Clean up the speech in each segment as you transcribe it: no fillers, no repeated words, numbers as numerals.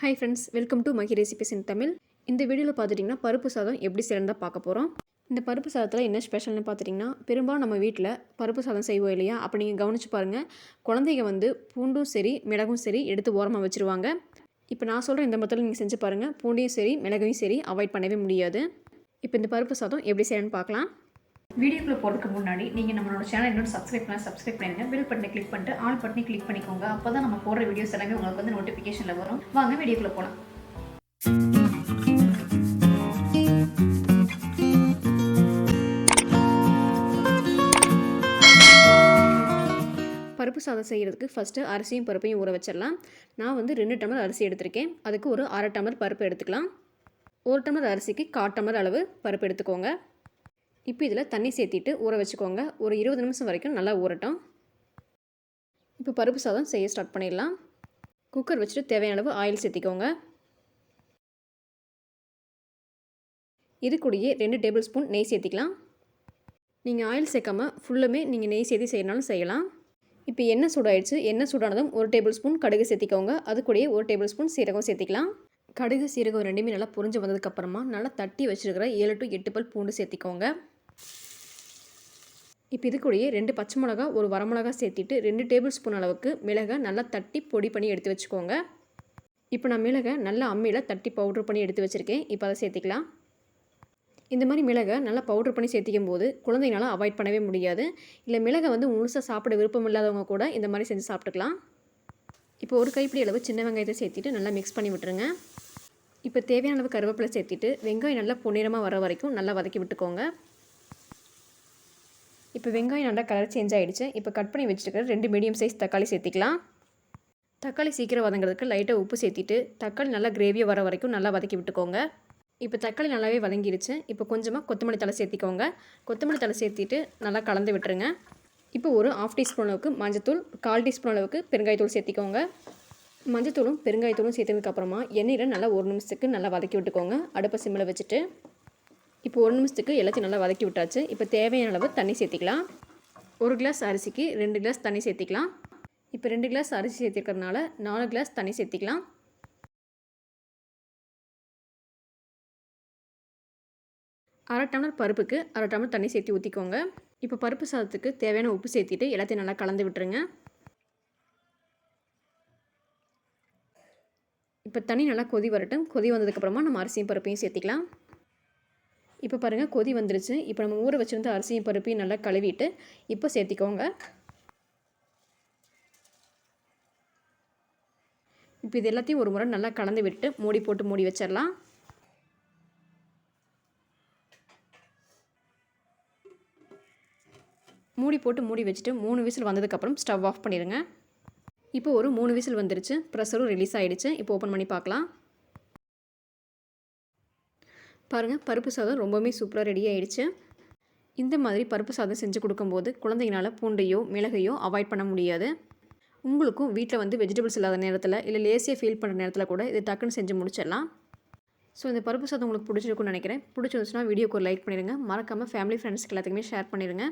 Hi friends, welcome to Mahi recipes இன் தமிழ். இந்த வீடியோவில் பார்த்துட்டிங்கன்னா பருப்பு சாதம் எப்படி செய்யறதா பார்க்க போகிறோம். இந்த பருப்பு சாதத்தில் என்ன ஸ்பெஷல்னு பார்த்துட்டிங்கன்னா, பெரும்பாலும் நம்ம வீட்டில் பருப்பு சாதம் செய்வோம் இல்லையா? அப்போ நீங்கள் கவனித்து பாருங்கள், குழந்தைங்க வந்து பூண்டும் சரி மிளகும் சரி எடுத்து ஓரமாக வச்சுருவாங்க. இப்போ நான் சொல்கிற இந்த மெத்தடில் நீங்கள் செஞ்சு பாருங்கள், பூண்டையும் சரி மிளகையும் சரி அவாய்ட் பண்ணவே முடியாது. இப்போ இந்த பருப்பு சாதம் எப்படி செய்யணும்னு பார்க்கலாம். வீடியோக்குள்ளே போகிறதுக்கு முன்னாடி நீங்கள் நம்மளோட சேனல் இன்னொரு சப்ஸ்கிரைப் பண்ணிடுங்க. பெல் பட்டனை கிளிக் பண்ணிட்டு ஆல் பட்டனை கிளிக் பண்ணிக்கோங்க. அப்போ தான் நம்ம போடுற வீடியோஸ் எல்லாமே உங்களுக்கு வந்து நோட்டிஃபிகேஷனில் வரும். வாங்க வீடியோக்குள்ளே போகலாம். பருப்பு சாதம் செய்கிறதுக்கு ஃபஸ்ட்டு அரிசியும் பருப்பையும் ஊற வச்சிடலாம். நான் வந்து 2 டம்ளர் அரிசி எடுத்திருக்கேன். அதுக்கு ஒரு 1/2 டம்ளர் பருப்பு எடுத்துக்கலாம். 1 டம்ளர் அரிசிக்கு 1/4 டம்ளர் அளவு பருப்பு எடுத்துக்கோங்க. இப்போ இதில் தண்ணி சேர்த்திட்டு ஊற வச்சுக்கோங்க. ஒரு 20 நிமிஷம் வரைக்கும் நல்லா ஊறட்டும். இப்போ பருப்பு சாதம் செய்ய ஸ்டார்ட் பண்ணிடலாம். குக்கர் வச்சுட்டு தேவையான அளவு ஆயில் சேர்த்திக்கோங்க. இது கூடயே 2 டேபிள் ஸ்பூன் நெய் சேர்த்திக்கலாம். நீங்கள் ஆயில் சேர்க்காம ஃபுல்லுமே நீங்கள் நெய் சேர்த்து செய்யணும்னாலும் செய்யலாம். இப்போ எண்ணெய் சூடாயிடுச்சு. எண்ணெய் சூடானதும் 1 டேபிள் ஸ்பூன் கடுகு சேர்த்திக்கோங்க. அது கூடயே 1 டேபிள் ஸ்பூன் சீரகம் சேர்த்திக்கலாம். கடுகு சீரகம் ரெண்டுமே நல்லா புரிஞ்சு வந்ததுக்கப்புறமா நல்லா தட்டி வச்சுருக்கிற 7 to 8 பல் பூண்டு சேர்த்திக்கோங்க. இப்போ இது கூடயே 2 பச்சை மிளகா, ஒரு வரமிளகா சேர்த்திட்டு 2 டேபிள் ஸ்பூன் அளவுக்கு மிளகை நல்லா தட்டி பொடி பண்ணி எடுத்து வச்சுக்கோங்க. இப்போ நான் மிளகை நல்லா அம்மியில் தட்டி பவுட்ரு பண்ணி எடுத்து வச்சுருக்கேன். இப்போ அதை சேர்த்திக்கலாம். இந்த மாதிரி மிளகை நல்லா பவுட்ரு பண்ணி சேர்த்திக்கும் போது குழந்தைங்களால அவாய்ட் பண்ணவே முடியாது. இல்லை மிளகை வந்து முழுசாக சாப்பிட விருப்பம் இல்லாதவங்க கூட இந்த மாதிரி செஞ்சு சாப்பிட்டுக்கலாம். இப்போ ஒரு கைப்பிடி அளவு சின்ன வெங்காயத்தை சேர்த்திட்டு நல்லா மிக்ஸ் பண்ணி விட்டுருங்க. இப்போ தேவையான அளவு கருவேப்பிலை சேர்த்திட்டு வெங்காயம் நல்லா பொன்னிறமாக வர வரைக்கும் நல்லா வதக்கி விட்டுக்கோங்க. இப்போ வெங்காயம் நல்லா கலர் சேஞ்ச் ஆகிடுச்சு. இப்போ கட் பண்ணி வச்சுருக்கிற 2 மீடியம் சைஸ் தக்காளி சேர்த்திக்கலாம். தக்காளி சீக்கிரம் வதங்கிறதுக்கு லைட்டாக உப்பு சேர்த்திட்டு தக்காளி நல்லா கிரேவியாக வர வரைக்கும் நல்லா வதக்கி விட்டுக்கோங்க. இப்போ தக்காளி நல்லாவே வதங்கிடுச்சு. இப்போ கொஞ்சமாக கொத்தமல்லி தழை சேர்த்திக்கோங்க. கொத்தமல்லி தழை சேர்த்திட்டு நல்லா கலந்து விட்டுருங்க. இப்போ ஒரு 1/2 டீஸ்பூன் அளவுக்கு மஞ்சத்தூள், 1/4 டீஸ்பூன் அளவுக்கு பெருங்காயத்தூள் சேர்த்திக்கோங்க. மஞ்சத்தூளும் பெருங்காயத்தூளும் சேர்த்ததுக்கப்புறமா எண்ணெயில் நல்லா 1 நிமிஷத்துக்கு நல்லா வதக்கி விட்டுக்கோங்க. அடுப்பை சிம்மில் வச்சுட்டு இப்போ 1 நிமிஷத்துக்கு எல்லாத்தையும் நல்லா வதக்கி விட்டாச்சு. இப்போ தேவையான அளவு தண்ணி சேர்த்திக்கலாம். 1 கிளாஸ் அரிசிக்கு 2 கிளாஸ் தண்ணி சேர்த்திக்கலாம். இப்போ 2 கிளாஸ் அரிசி சேர்த்திருக்கிறதுனால 4 கிளாஸ் தண்ணி சேர்த்திக்கலாம். அரை டம்ளர் பருப்புக்கு 1/2 டம்ளர் தண்ணி சேர்த்து ஊற்றிக்கோங்க. இப்போ பருப்பு சாதத்துக்கு தேவையான உப்பு சேர்த்திட்டு எல்லாத்தையும் நல்லா கலந்து விட்டுருங்க. இப்போ தண்ணி நல்லா கொதி வரட்டும். கொதி வந்ததுக்கப்புறமா நம்ம அரிசியும் பருப்பையும் சேர்த்திக்கலாம். இப்போ பாருங்கள், கொதி வந்துருச்சு. இப்போ நம்ம ஊற வச்சுருந்த அரிசியும் பருப்பையும் நல்லா கழுவிட்டு இப்போ சேர்த்திக்கோங்க. இப்போ இது எல்லாத்தையும் ஒரு முறை நல்லா கலந்து விட்டு மூடி போட்டு மூடி வச்சிடலாம். மூடி போட்டு மூடி வச்சுட்டு 3 விசில் வந்ததுக்கப்புறம் ஸ்டவ் ஆஃப் பண்ணிடுங்க. இப்போ ஒரு 3 விசில் வந்துருச்சு. ப்ரெஷரும் ரிலீஸ் ஆகிடுச்சு. இப்போ ஓப்பன் பண்ணி பார்க்கலாம். பாருங்கள், பருப்பு சாதம் ரொம்பவுமே சூப்பராக ரெடி ஆகிடுச்சு. இந்த மாதிரி பருப்பு சாதம் செஞ்சு கொடுக்கும்போது குழந்தைங்களால் பூண்டையோ மிளகையோ அவாய்ட் பண்ண முடியாது. உங்களுக்கும் வீட்டில் வந்து வெஜிடபிள்ஸ் இல்லாத நேரத்தில் இல்லை லேசியாக ஃபீல் பண்ணுற நேரத்தில் கூட இது டக்குன்னு செஞ்சு முடிச்சிடலாம். ஸோ இந்த பருப்பு சாதம் உங்களுக்கு பிடிச்சிருக்குன்னு நினைக்கிறேன். பிடிச்சிருந்துச்சுன்னா வீடியோக்கு ஒரு லைக் பண்ணிடுங்க. மறக்காமல் ஃபேமிலி ஃப்ரெண்ட்ஸ்க்கு எல்லாத்துக்குமே ஷேர் பண்ணிடுங்க.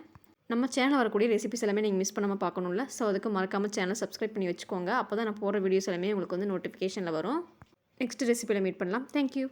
நம்ம சேனல் வரக்கூடிய ரெசிபிஸ் எல்லாமே நீங்கள் மிஸ் பண்ணாமல் பார்க்கணும்ல. ஸோ அதுக்கு மறக்காமல் சேனல் சப்ஸ்கிரைப் பண்ணி வச்சுக்கோங்க. அப்போ தான் நான் போடுற வீடியோஸ் எல்லாமே உங்களுக்கு வந்து நோட்டிஃபிகேஷனில் வரும். நெக்ஸ்ட் ரெசிபியில் மீட் பண்ணலாம். தேங்க்யூ.